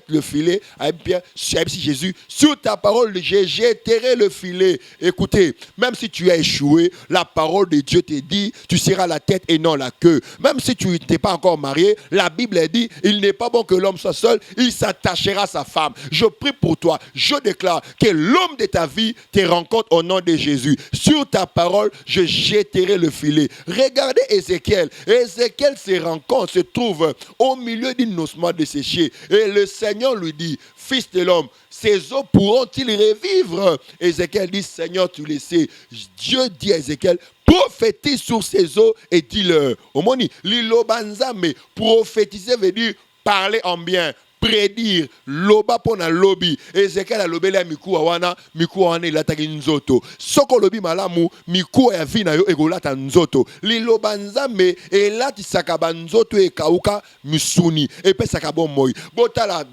le filet. Pierre, si Jésus, sur ta parole, je jetterai jeterai le filet. Écoutez, même si tu as échoué, la parole de Dieu te dit, tu seras la tête et non la queue. Même si tu n'es pas encore marié, la Bible dit, il n'est pas bon que l'homme soit seul, il s'attachera à sa femme. Je prie pour toi, je déclare que l'homme de ta vie te rencontre au nom de Jésus. Sur ta parole, je jetterai le filet. Regardez Ézéchiel. Ézéchiel se trouve au milieu d'un ossemence desséché. Et le Seigneur lui dit, fils de l'homme, ces eaux pourront-ils revivre? Ézéchiel dit, Seigneur, tu le sais. Dieu dit à Ézéchiel, prophétise sur ces eaux et dis-leur. Omoni, lilobanzame, prophétiser veut dire parler en bien. Prédire loba pona lobi Ezekiel a lobela mikuwa wana ilataki nzoto soko lobi malamu mikuwa ya vina yo egolata nzoto liloba nzambe elati sakaba nzoto ekauka misuni epesaka bomoi botala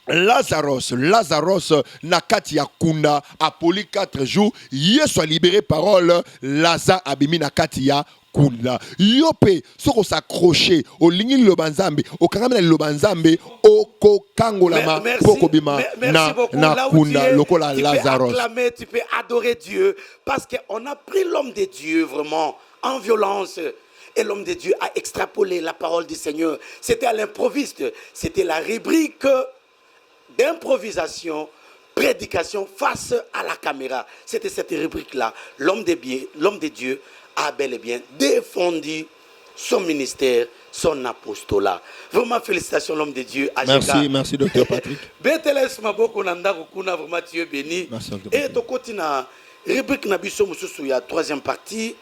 Lazarus na kati ya kunda apoli 4 jours Yesu a libéré parole Lazare abimi na kati ya kunda yope soko s'accrocher au lingi lobanzambe au kangamela lobanzambe au kokangolama poko bima na kunda lokola Lazarus. Tu peux adorer Dieu parce qu'on a pris l'homme de Dieu vraiment en violence. Et l'homme de Dieu a extrapolé la parole du Seigneur. C'était à l'improviste. C'était la rubrique d'improvisation, prédication face à la caméra. C'était cette rubrique-là. L'homme de Dieu a bel et bien défendu son ministère, son apostolat. Vraiment, félicitations l'homme de Dieu. Merci, docteur Patrick. Vraiment, tu es béni. Et tu continues la rubrique il y a troisième partie.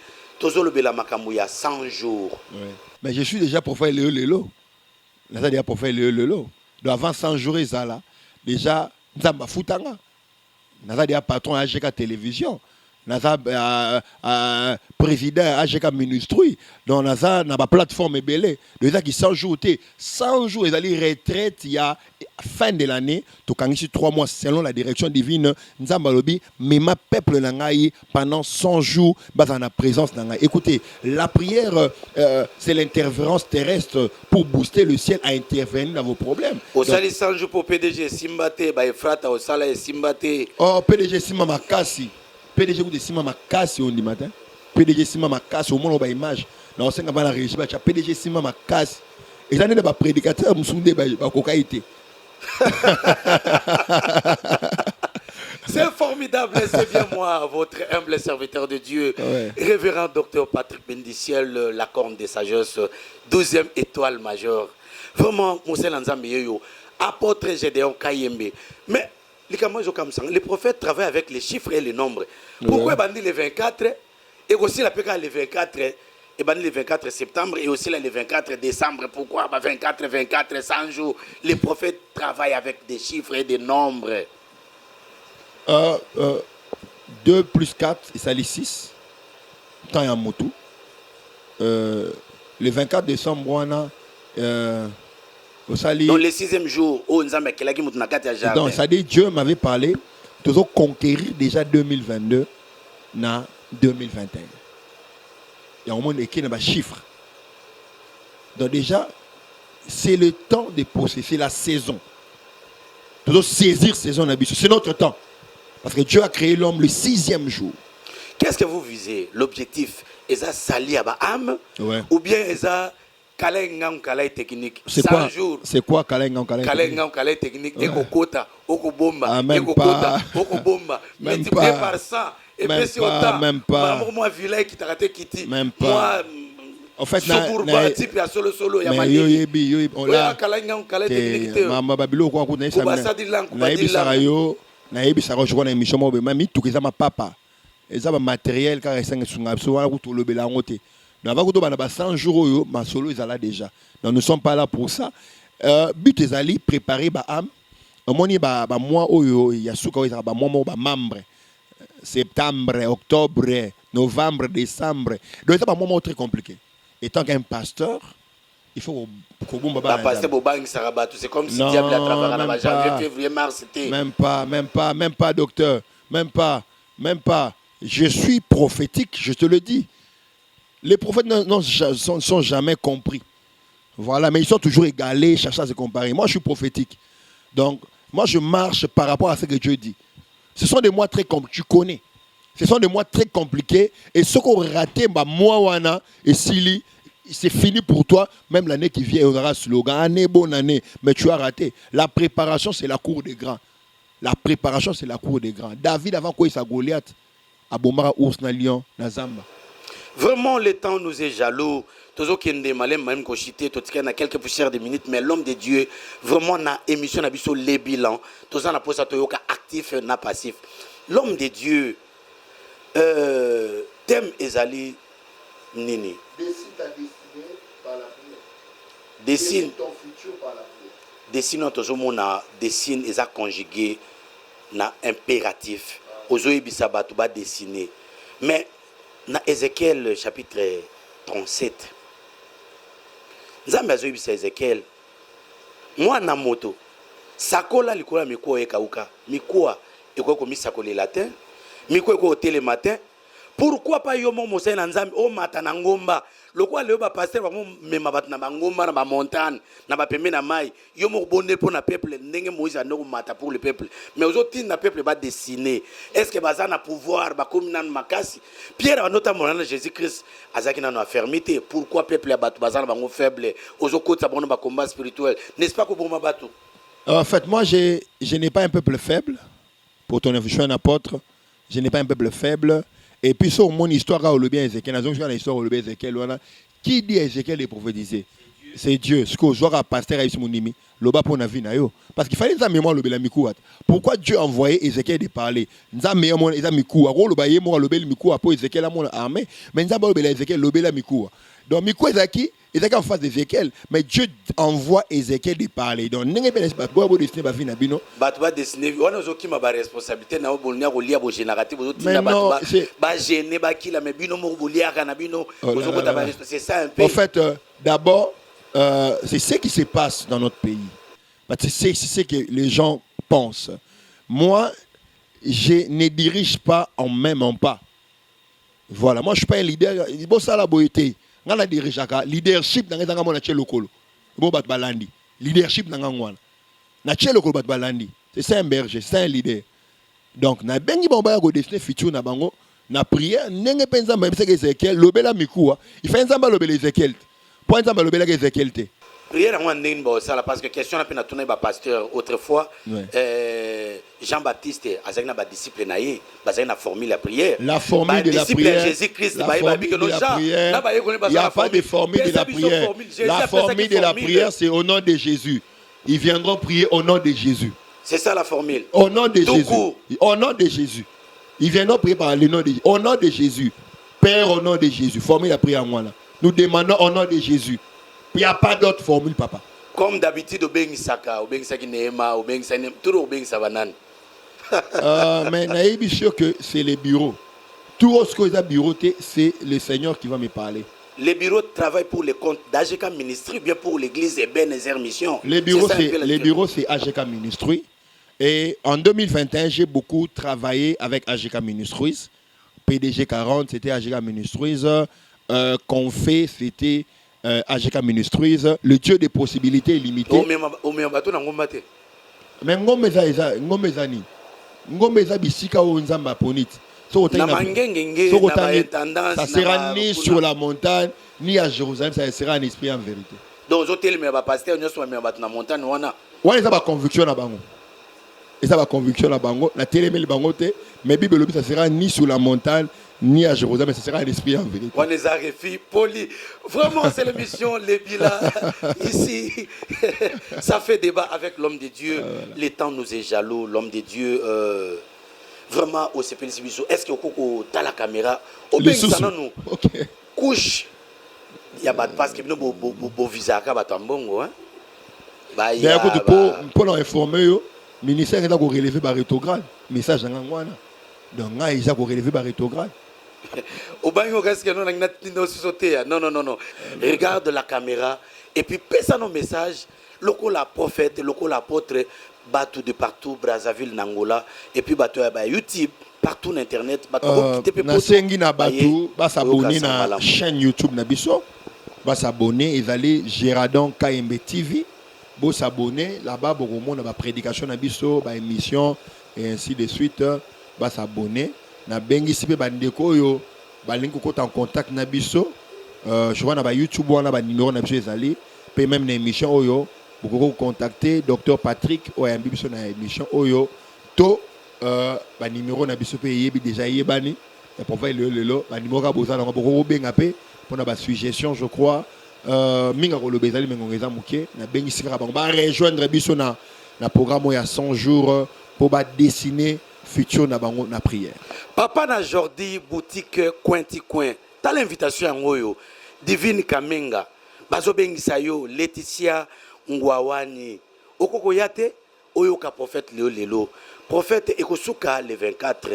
Il y a 100 jours. Mais je suis déjà prophète Léo. Là, déjà prophète Léo. Donc avant 100 jours, ils sont là. Déjà, nous avons foutanga. Nous avons déjà patron à GK Télévision. Nous avons président à GK Ministry. Donc nous avons une plateforme belé. Déjà qui 100 jours, 100 jours, ils allaient retraite il y a fin de l'année. Donc ici 3 mois selon la direction divine. Nous avons lobby, mais ma peuple nangaï pendant 100 jours, dans la présence nangaï. Écoutez, la prière, c'est l'interférence terrestre pour booster le ciel à intervenir dans vos problèmes. Au sali 100 jours pour PDG Simbate, bah Efrata au sala Simbate. Oh PDG Simba Makasi. PDG de Simba Makasi on dit matin. PDG Simba Makasi au moins on va image. Dans le la régie, PDG Simba Makasi. Et ça n'est pas prédicateur, Moussoundé, bah cocaïté. C'est formidable, c'est bien moi, votre humble serviteur de Dieu, révérend docteur Patrick Bendiciel, la corne de sagesse, 12e étoile majeure. Vraiment, Moussé Lanzambeyo, apôtre Gédéon Kayembe. Mais, les prophètes travaillent avec les chiffres et les nombres. Pourquoi bandi le 24 et aussi la PK le 24 et bandi le 24 septembre et aussi le 24 décembre? Pourquoi 24, 100 jours? Les prophètes travaillent avec des chiffres et des nombres. 2 plus 4, et ça les 6. Tant y a moto. Le 24 décembre, on a. Donc le 6e jour, donc ça dit Dieu m'avait parlé de conquérir déjà 2022 na 2021. Il y a un monde qui n'a pas de chiffres. Donc déjà, c'est le temps de posséder, c'est la saison. Nous devons saisir saison d'habitude. C'est notre temps. Parce que Dieu a créé l'homme le 6e jour. Qu'est-ce que vous visez? L'objectif, est-ce que sali à âme ou bien est-ce que technique? C'est quoi? C'est quoi Kalengam Kalengam technique? Ekokota, okobomba, ekokota, okobomba. Multiplié par 100. Et puis c'est autant. Même pas. Moi, vilain qui t'a raté Kitty. Même pas. Moi, en fait, type ya solo il y a mani. On l'a Kalengam technique. Maman Babilo quoi qu'on ait ça. Naïbi ça rejoint l'émission moi même tout que ça ma papa. Et ça matériel car ça ngesunga so wala kuto lobela ngote. Na va kuto bana ba 100 jours yo ma solo ils là déjà. Donc nous sommes pas là pour ça. But ezali préparer ba âme. Omoni ba mois oyo ya suka oyo ba mois ba membre. Septembre, octobre, novembre, décembre. Donc c'est pas un moment très compliqué. Étant qu'un pasteur, il faut que vous c'est comme si diable a travaillé en janvier, février, mars, c'était. Même pas, docteur. Même pas. Je suis prophétique, je te le dis. Les prophètes ne sont jamais compris. Voilà, mais ils sont toujours égalés, cherchant à se comparer. Moi, je suis prophétique. Donc, moi, je marche par rapport à ce que Dieu dit. Ce sont des mois très compliqués. Tu connais. Ce sont des mois très compliqués. Et ce qu'on raté, bah, moi, wana, et Sili, c'est fini pour toi. Même l'année qui vient, on aura un slogan. Année, bonne année. Mais tu as raté. La préparation, c'est la cour des grands. La préparation, c'est la cour des grands. David, avant quoi il s'est Goliath, à Bomara, Ours, na Lion, na Zamba. Vraiment, le temps nous est jaloux. Toujours qu'il y a des malins, même qu'on chite, tout ce a quelques poussières de minutes, mais l'homme de Dieu, vraiment, na émission, na biso les bilans. Tout ça, na posé ça, actif, na passif. L'homme de Dieu, thème Ezali Nini. Dessine ta destinée par la prière. Dessine ton futur par la prière. Dessine, toujours, mon dessine, ils a conjugué, na impératif. Ozo Ebisaba, tu vas dessiner. Mais, dans Ézéchiel chapitre 37, Nzambe azobisa Ézéchiel, moi na moto, sakola likola mikuwa ekauka, mikuwa ekoki komisakolela te, mikuwa ekoki otele matin. Pourquoi pas yo mo mosai na Nzambe o mata na ngomba, lokwa leo ba pasteur ba mo mema bat na ngomba na ba montagne, na ba pembe na mai, yo mo bonne pour na peuple ndenge Moïse a no mata pour le peuple. Mais aujourd'hui na peuple ba dessiner. Est-ce que baza na pouvoir ba comme nan makasi? Pierre a notamment dans Jésus-Christ azaki na infirmité. Pourquoi peuple ba baza na bango faible? Ozo kota bono ba combat spirituel. N'est-ce pas que pour ma bateau? En fait, moi, je n'ai pas un peuple faible. Pour ton je suis un apôtre. Je n'ai pas un peuple faible. Et puis, sur mon histoire, au bien Ézéchiel, qui dit Ézéchiel est prophétisé? C'est Dieu. Ce que je vois à pasteur à Ismounimi, l'oba pour navi na yo. Parce qu'il fallait que mémoire le bel mikouat. Pourquoi Dieu a envoyé Ézéchiel de parler? Nza meilleur mon eza mikouat. Ro le baye moi le bel mikouat pour Ézéchiel à mon armée. Mais nza le bel Ézéchiel le bel mikouat. Donc mikouat Ezaki, Ézéchiel en face d'Ézéchiel, mais Dieu envoie Ézéchiel de parler. Donc n'engé ben pas boire destiné ba vina bino. Ba tu vas dessiner, on a qui ma responsabilité na bolnia rolia bo génératif bo tina ba ba gêner ba kila mais bino mo bolia kana bino bozo kota ba c'est ça un peu. En fait, d'abord c'est ce qui se passe dans notre pays. C'est ce que les gens pensent. Moi, je ne dirige pas en même pas. Voilà, moi je suis pas un leader. Il faut ça la beauté. On a dirige à leadership dans les angamos na chelokolo. Bon bat balandi. Leadership dans ngwana. Na chelokolo bat balandi. C'est ça un berger, c'est un leader. Donc na bengi bomba go destiné futur na bango na prière nenge penza mba biseke Ezekiel lobela mikuwa. Il fait nzamba lobela Ezekiel. Pour nzamba lobela Ezekiel te. Prière en ndenge bo ça parce que question na pena tourner ba pasteur autrefois Jean-Baptiste azakina ba disciple na ye bazakina formule la prière. La formule de la prière. Jésus-Christ ba il n'y a pas de formule de la prière. La formule de la prière c'est au nom de Jésus. Ils viendront prier au nom de Jésus. C'est ça la formule. Au nom de Jésus. Au nom de Jésus. Ils viendront prier par le nom de Jésus. Au nom de Jésus. Père au nom de Jésus. Formule la prière en moi là. Nous demandons au nom de Jésus. Il n'y a pas d'autre formule, papa. Comme d'habitude, au Bengisaka, au Bengisaki Neema, au Bengisaka, tout au Bengisabanan. Mais je suis sûr que c'est les bureaux. Tout ce que les bureaux, c'est le Seigneur qui va me parler. Les bureaux travaillent pour les comptes d'AGK Ministry, bien pour l'église et Ebenezer Mission. Les bureaux, c'est AGK Ministry. Et en 2021, j'ai beaucoup travaillé avec AGK Ministries. PDG 40, c'était AGK Ministries. Confé, c'était AGK Ministries. Le Dieu des possibilités illimitées. Mais ngomeza bisika o nzamba ponite. Ça sera ni sur la montagne, ni à Jérusalem, ça sera un esprit en vérité. Donc, hôtel, mais pasteur, nous sommes dans la montagne. Ouais, ça va conviction à Bango. Et ça va conviction à Bango. La télé, mais Bible, ça sera ni sur la montagne, ni à Jérusalem, mais ce sera un esprit en vérité. On les a refus, poli. Vraiment, c'est l'émission Les Bila. Ici, ça fait débat avec l'homme de Dieu. Le temps nous est jaloux. L'homme de Dieu, vraiment, au CPLC Biso. Est-ce que vous avez la caméra? Au bien, ça nous couche. Il y a pas de passe qui nous beau visa à Batambongo. Bah, pour l'informer, le ministère est relevé par rétrograde. Message dans l'angwana. Donc, il est relevé par rétrograde. Non. Regarde la caméra et puis passe nos messages. Loco la prophète, loco l'apôtre, bateau de partout, Brazzaville, Nangola, et puis bateau à YouTube, partout sur Internet. Nasengi na bateau, va s'abonner na la chaîne YouTube Nabiso, va s'abonner et aller Géradon KMB TV, va s'abonner là-bas, pour le monde, la prédication Nabiso, la émission. et ainsi de suite ba s'abonner na bengi sipe bandeko yo balingi ko en contact na biso je vois na ba YouTube wana ba numéro na biso ezali pe même na émission oyo boko contacter docteur Patrick oyambi biso na émission oyo to ba numéro na biso pe yebi déjà yebani et pour faire le ba numéro ka bozala na boko benga pe pour na ba suggestion je crois minga ko lobezali mengongeza muke na bengi sika bango ba rejoindre biso na programme ya 100 jours pour ba dessiner futur na bango na prière. Papa na Jordi boutique Cointi Coin. T'as l'invitation à Ngoyo. Divine Kamenga. Bazo bengisa yo Laetitia Ngwawani. Okoko yate oyoka prophète Léo Lelo. Prophète ekosuka le 24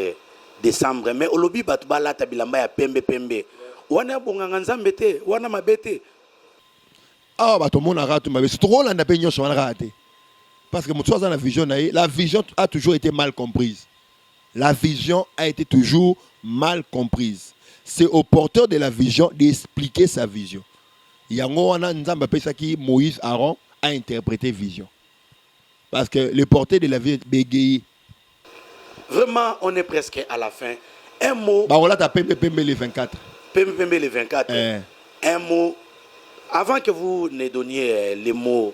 décembre mais olobi batu balata bilamba ya pembe pembe. Wana bonganga nzambe te, wana mabete. Ah bato mona ratu mabe. C'est trop landa pe nyonso wana raté. Parce que mon soir dans la vision a toujours été mal comprise. La vision a été toujours mal comprise. C'est au porteur de la vision d'expliquer sa vision. Yango wana nzamba pesa ki Moïse Aaron a interprété vision. Parce que le porteur de la vision bégayé. Vraiment, on est presque à la fin. Un mot. Bah on l'a tapé Pembe le 24. Pembe le 24. Un mot. Avant que vous ne donniez les mots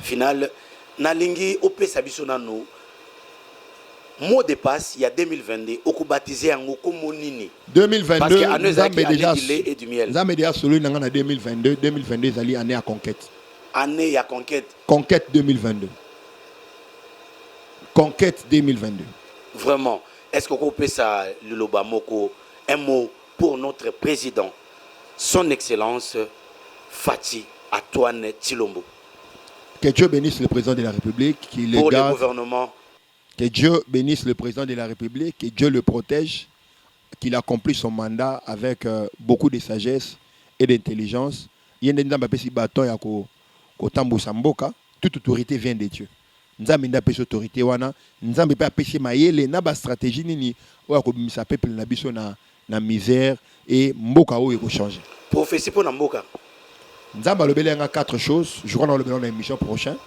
final, nalingi ope sabisona no. Mot de passe, il y a 2022, on a baptisé en Okomonini. 2022, parce qu'il y a déjà et du miel. Nous avons déjà celui en 2022. 2022, c'est l'année à conquête. Année à conquête. Conquête 2022. Conquête 2022. Vraiment. Est-ce qu'on peut ça, le Lobamoko, un mot pour notre président, son Excellence Fati Antoine Tshilombo. Que Dieu bénisse le président de la République, qui le pour garde. Le gouvernement. Que Dieu bénisse le président de la République, que Dieu le protège, qu'il accomplit son mandat avec beaucoup de sagesse et d'intelligence. Il y a un bâton toute autorité vient de Dieu. Nzambe nda pesa autorité wana, nzambe pa pesa mayele na ba stratégie nini oya ko bimisa peuple na biso na misère et mboka oyo ko changer. Prophétie pour na mboka. Nzambe alobela nga 4 choses, je crois dans le émission prochaine,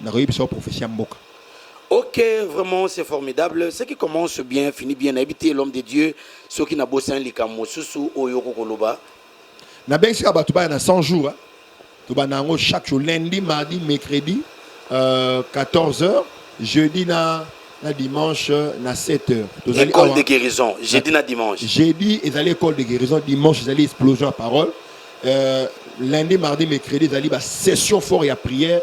na reyi biso prophétie mboka. Ok, vraiment c'est formidable. Ce qui commence bien, finit bien. Habiter l'homme de Dieu, ceux qui n'a pas bossé un likamo, sous oyoko koloba. Na ben si abatuba na 100 jours, to banango chaque jour, lundi, mardi, mercredi, 14h, jeudi na dimanche na 7h. École de guérison, jeudi na dimanche. Jeudi, ils allaient école de guérison, dimanche, ils allaient explosion à parole. Lundi, mardi, mercredi, ils allaient session fort et à prière,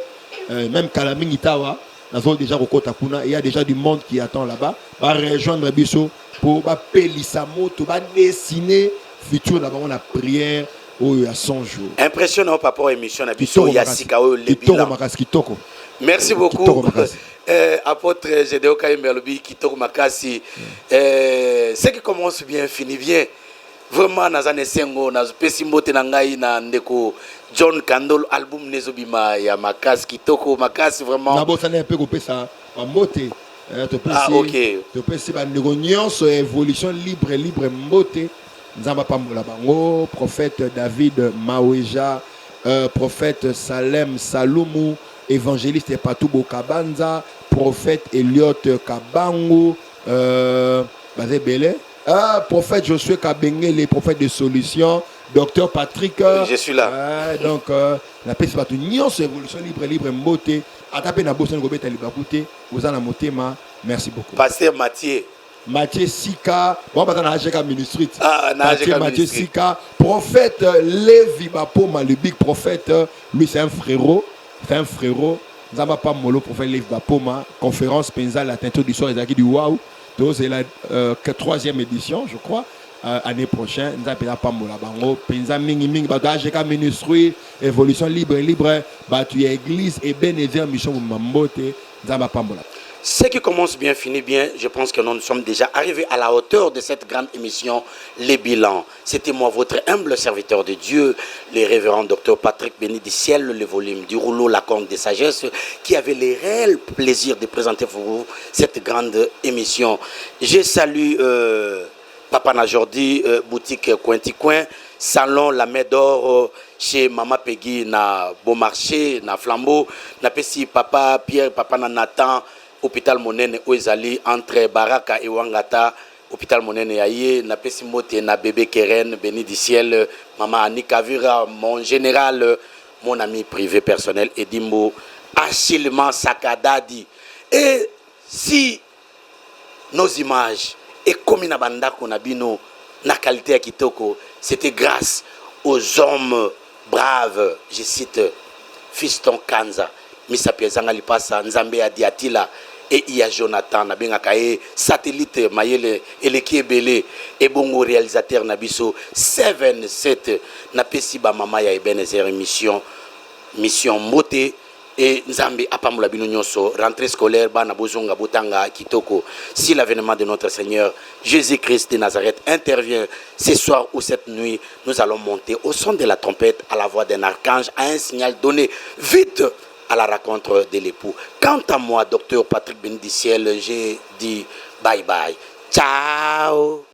même Kalaming Itawa. Il y a déjà du monde qui attend là-bas. Va rejoindre Bisso pour Pélissamo, pour dessiner futur d'abord la prière à 100 jours. Impressionnant par rapport à l'émission Bisso Yasikao le bilan. Merci beaucoup. Apôtre Gédéo Kaïmerlobi Kitoko Makasi. Ce qui commence bien finit bien. Vraiment nazane sengo nazopesi mbote na ngai na ndeko John Kandol album nezobima ya Makasi Kitoko Makasi vraiment. Na bosana pe ko pesa mbote to pesi. Ah OK. To pesi ba ndeko nyonso évolution libre mbote nzamba pambola bango prophète David Maweja prophète Salem Salumu évangéliste Patou Bokabanza prophète Elliot Kabango Bazé Belé. Prophète Josué Kabenge, les prophètes de solution, docteur Patrick. Je suis là. Donc, la paix c'est pas tout. Nyon c'est évolution libre, mbote. Atapé na bosse ngobé tali bakute. Vous en la motema. Merci beaucoup. Pasteur Mathieu Sika. Bon, bah na Ajeka ministry. Mathieu Sika. Prophète Levi Bapoma, le big prophète. Lui c'est un frérot. Nzamba pa molo prophète Levi Bapoma. Conférence Penza la teinture du soir et du Waouh. C'est la 3e édition, je crois. Année prochaine, nous avons Pamola Bango, Penza Mingi, Bagajeka Ministry, Évolution libre, Batu Église et Bénézer Mission Mambote, nous avons Pamola. Ce qui commence bien finit bien. Je pense que nous sommes déjà arrivés à la hauteur de cette grande émission, Les Bilans. C'était moi, votre humble serviteur de Dieu, le révérend docteur Patrick Béni du Ciel, le volume du rouleau La Conque des Sagesses, qui avait le réel plaisir de présenter pour vous cette grande émission. Je salue Papa Najordi, boutique Cointi Coin, salon La Main d'Or chez Mama Peggy na Beaumarchais, na Flambeau, na Pessi Papa Pierre, Papa Nathan. hôpital monene oezali entre Baraka et Wangata hôpital monene yaye na pesi mote na bébé Keren béni du ciel maman Anika Vira mon général mon ami privé personnel Edimbo Achillement Sakadadi. Et si nos images et comme na bandako na bino na qualité ya kitoko, c'était grâce aux hommes braves, je cite Fiston Kanza, Misa Piezanga Lipasa, Nzambe Adiatila et Iya Jonathan, Nabengaka e satellite Mayele Eleki Ebele et bongo réalisateur Nabiso 7 na pesiba mama ya Ebenezer mission moté et Nzambe apamula bino nyonso rentrée scolaire bana bozonga botanga kitoko. Si l'avènement de notre Seigneur Jésus-Christ de Nazareth intervient ce soir ou cette nuit, nous allons monter au son de la trompette à la voix d'un archange à un signal donné vite à la rencontre de l'époux. Quant à moi, docteur Patrick Benediciel, j'ai dit bye bye. Ciao.